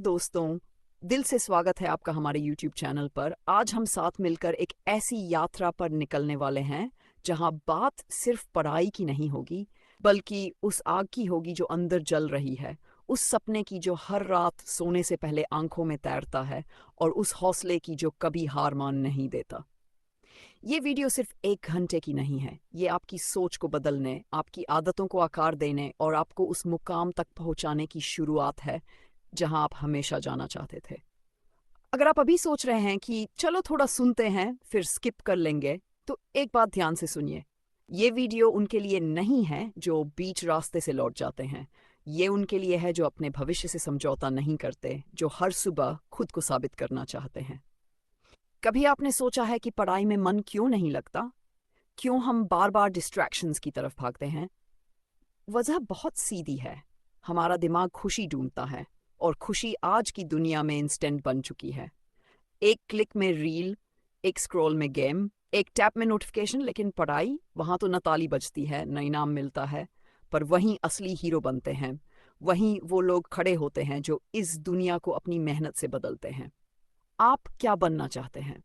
दोस्तों, दिल से स्वागत है आपका हमारे YouTube चैनल पर। आज हम साथ मिलकर एक ऐसी यात्रा पर निकलने वाले हैं जहां बात सिर्फ पढ़ाई की नहीं होगी, बल्कि उस आग की होगी जो अंदर जल रही है, उस सपने की जो हर रात सोने से पहले आंखों में तैरता है और उस हौसले की जो कभी हार मान नहीं देता। ये वीडियो सिर्फ 1 घंटे की नहीं है, ये आपकी सोच को बदलने, आपकी आदतों को आकार देने और आपको उस मुकाम तक पहुंचाने की शुरुआत है जहां आप हमेशा जाना चाहते थे। अगर आप अभी सोच रहे हैं कि चलो थोड़ा सुनते हैं फिर स्किप कर लेंगे, तो एक बात ध्यान से सुनिए। ये वीडियो उनके लिए नहीं है जो बीच रास्ते से लौट जाते हैं। ये उनके लिए है जो अपने भविष्य से समझौता नहीं करते, जो हर सुबह खुद को साबित करना चाहते हैं। कभी आपने सोचा है कि पढ़ाई में मन क्यों नहीं लगता? क्यों हम बार बार डिस्ट्रैक्शंस की तरफ भागते हैं? वजह बहुत सीधी है। हमारा दिमाग खुशी ढूंढता है और खुशी आज की दुनिया में इंस्टेंट बन चुकी है। एक क्लिक में रील, एक स्क्रॉल में गेम, एक टैप में नोटिफिकेशन। लेकिन पढ़ाई, वहां तो न ताली बजती है न इनाम मिलता है, पर वहीं असली हीरो बनते हैं। वहीं वो लोग खड़े होते हैं जो इस दुनिया को अपनी मेहनत से बदलते हैं। आप क्या बनना चाहते हैं?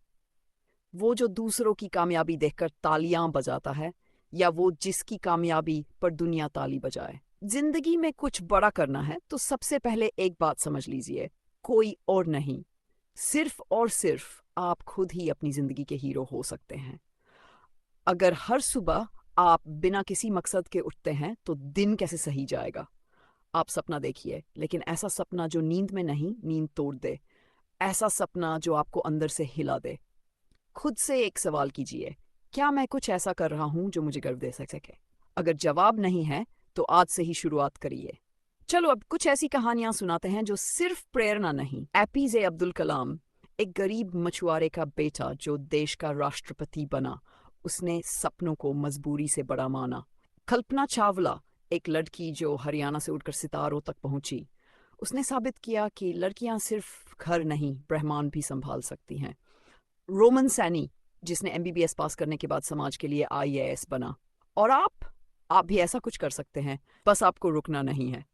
वो जो दूसरों की कामयाबी देखकर तालियां बजाता है, या वो जिसकी कामयाबी पर दुनिया ताली बजाए? जिंदगी में कुछ बड़ा करना है तो सबसे पहले एक बात समझ लीजिए, कोई और नहीं, सिर्फ और सिर्फ आप खुद ही अपनी जिंदगी के हीरो हो सकते हैं। अगर हर सुबह आप बिना किसी मकसद के उठते हैं तो दिन कैसे सही जाएगा? आप सपना देखिए, लेकिन ऐसा सपना जो नींद में नहीं, नींद तोड़ दे। ऐसा सपना जो आपको अंदर से हिला दे। खुद से एक सवाल कीजिए, क्या मैं कुछ ऐसा कर रहा हूं जो मुझे गर्व दे सके? अगर जवाब नहीं है तो आज से ही शुरुआत करिए। चलो अब कुछ ऐसी कहानियां सुनाते हैं जो सिर्फ प्रेरणा नहीं। एपीजे अब्दुल कलाम, एक गरीब मछुआरे का बेटा जो देश का राष्ट्रपति बना, उसने सपनों को मजबूरी से बड़ा माना। कल्पना चावला, एक लड़की जो हरियाणा से उड़कर सितारों तक पहुंची, उसने साबित किया कि लड़कियां सिर्फ घर नहीं, ब्रह्मांड भी संभाल सकती हैं। रोमन सैनी, जिसने एमबीबीएस पास करने के बाद समाज के लिए आईएएस बना। और आप भी ऐसा कुछ कर सकते हैं, बस आपको रुकना नहीं है।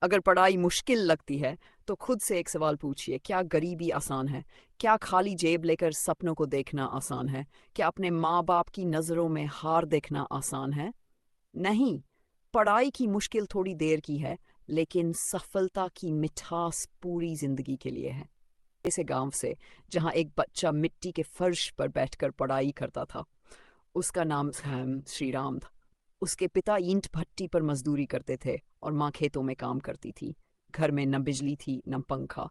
अगर पढ़ाई मुश्किल लगती है तो खुद से एक सवाल पूछिए, क्या गरीबी आसान है? क्या खाली जेब लेकर सपनों को देखना आसान है? क्या अपने माँ बाप की नज़रों में हार देखना आसान है? नहीं। पढ़ाई की मुश्किल थोड़ी देर की है, लेकिन सफलता की मिठास पूरी जिंदगी के लिए है। ऐसे गांव से जहां एक बच्चा मिट्टी के फर्श पर बैठकर पढ़ाई करता था। उसका नाम श्री राम था। उसके पिता ईंट भट्टी पर मजदूरी करते थे और माँ खेतों में काम करती थी। घर में न बिजली थी न पंखा।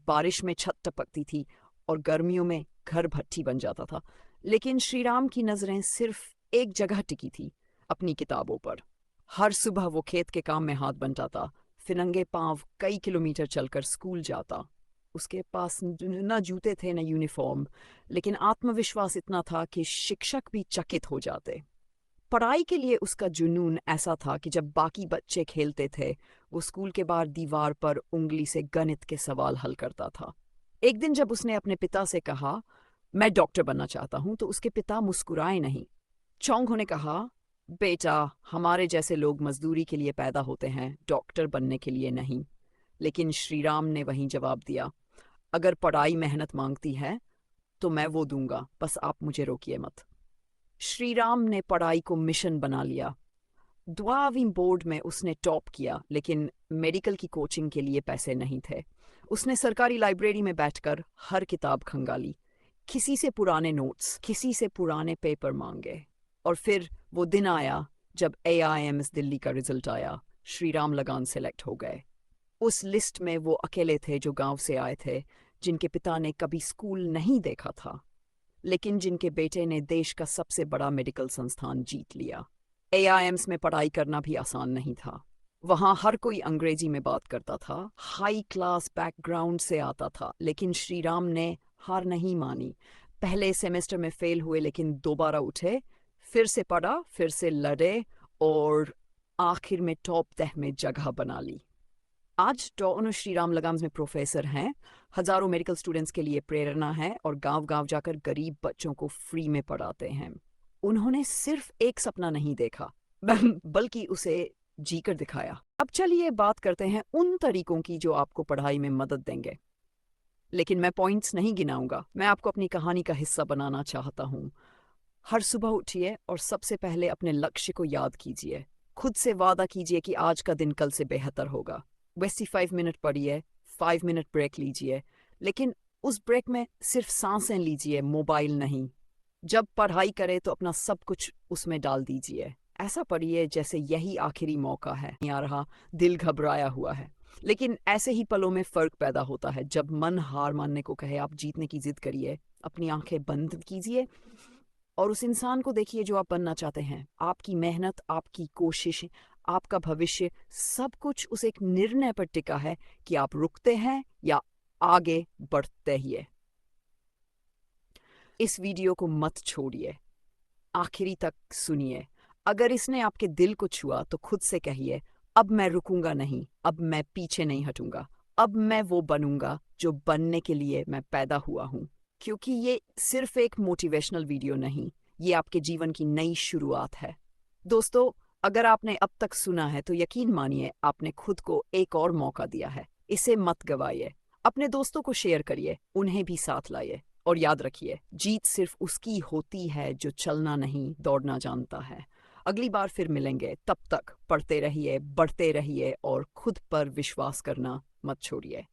बारिश में छत टपकती थी और गर्मियों में घर भट्टी बन जाता था। लेकिन श्री राम की नजरें सिर्फ एक जगह टिकी थी, अपनी किताबों पर। हर सुबह वो खेत के काम में हाथ बंटाता, फिर नंगे पांव कई किलोमीटर चलकर स्कूल जाता। उसके पास न जूते थे न यूनिफॉर्म, लेकिन आत्मविश्वास इतना था कि शिक्षक भी चकित हो जाते। पढ़ाई के लिए उसका जुनून ऐसा था कि जब बाकी बच्चे खेलते थे, वो स्कूल के बाहर दीवार पर उंगली से गणित के सवाल हल करता था। एक दिन जब उसने अपने पिता से कहा, मैं डॉक्टर बनना चाहता हूं, तो उसके पिता मुस्कुराए नहीं। चौंक होने कहा, बेटा, हमारे जैसे लोग मजदूरी के लिए पैदा होते हैं, डॉक्टर बनने के लिए नहीं। लेकिन श्रीराम ने वहीं जवाब दिया, अगर पढ़ाई मेहनत मांगती है तो मैं वो दूंगा, बस आप मुझे रोकिए मत। श्रीराम ने पढ़ाई को मिशन बना लिया। 12वीं बोर्ड में उसने टॉप किया, लेकिन मेडिकल की कोचिंग के लिए पैसे नहीं थे। उसने सरकारी लाइब्रेरी में बैठकर हर किताब खंगाली, किसी से पुराने नोट्स, किसी से पुराने पेपर मांगे। और फिर वो दिन आया जब AIMS दिल्ली का रिजल्ट आया। श्रीराम लगान सेलेक्ट हो गए। उस लिस्ट में वो अकेले थे जो गांव से आए थे, जिनके पिता ने कभी स्कूल नहीं देखा था, लेकिन जिनके बेटे ने देश का सबसे बड़ा मेडिकल संस्थान जीत लिया। AIMS में पढ़ाई करना भी आसान नहीं था। वहां हर कोई अंग्रेजी में बात करता था, हाई क्लास बैकग्राउंड से आता था, लेकिन श्रीराम ने हार नहीं मानी। पहले सेमेस्टर में फेल हुए, लेकिन दोबारा उठे, फिर से पढ़ा, फिर से लड़े और आखिर में टॉप 10 में जगह बना ली। आज दोनों श्रीराम लगाम्स में प्रोफेसर हैं, हजारों मेडिकल स्टूडेंट्स के लिए प्रेरणा है और गांव-गांव जाकर गरीब बच्चों को फ्री में पढ़ाते हैं। उन्होंने सिर्फ एक सपना नहीं देखा, बल्कि उसे जीकर दिखाया। अब चलिए बात करते हैं उन तरीकों की जो आपको पढ़ाई में मदद देंगे। लेकिन मैं पॉइंट्स नहीं गिनाऊंगा, मैं आपको अपनी कहानी का हिस्सा बनाना चाहता हूँ। हर सुबह उठिए और सबसे पहले अपने लक्ष्य को याद कीजिए। खुद से वादा कीजिए कि आज का दिन कल से बेहतर होगा। वैसी 5 मिनट पढ़िए, 5 मिनट ब्रेक लीजिए, लेकिन उस ब्रेक में सिर्फ सांसें लीजिए, मोबाइल नहीं। जब पढ़ाई करें तो अपना सब कुछ उसमें डाल दीजिए। ऐसा पढ़िए जैसे यही आखिरी मौका है, नहीं आ रहा, दिल घबराया हुआ है। लेकिन ऐसे ही पलों में फर्क पैदा होता है। जब मन हार मानने को कहे, आप जीतने की जिद करिए, अपनी आंखें बंद कीजिए और उस इंसान को देखिए जो आप बनना चाहते हैं। आपकी मेहनत, आपकी कोशिश, आपका भविष्य, सब कुछ उस एक निर्णय पर टिका है कि आप रुकते हैं या आगे बढ़ते ही है। इस वीडियो को मत छोड़िए, आखिरी तक सुनिए। अगर इसने आपके दिल को छुआ तो खुद से कहिए, अब मैं रुकूंगा नहीं, अब मैं पीछे नहीं हटूंगा, अब मैं वो बनूंगा जो बनने के लिए मैं पैदा हुआ हूँ। क्योंकि ये सिर्फ एक मोटिवेशनल वीडियो नहीं, ये आपके जीवन की नई शुरुआत है। दोस्तों, अगर आपने अब तक सुना है तो यकीन मानिए आपने खुद को एक और मौका दिया है। इसे मत गवाइए। अपने दोस्तों को शेयर करिए, उन्हें भी साथ लाइए। और याद रखिए, जीत सिर्फ उसकी होती है जो चलना नहीं, दौड़ना जानता है। अगली बार फिर मिलेंगे, तब तक पढ़ते रहिए, बढ़ते रहिए और खुद पर विश्वास करना मत छोड़िए।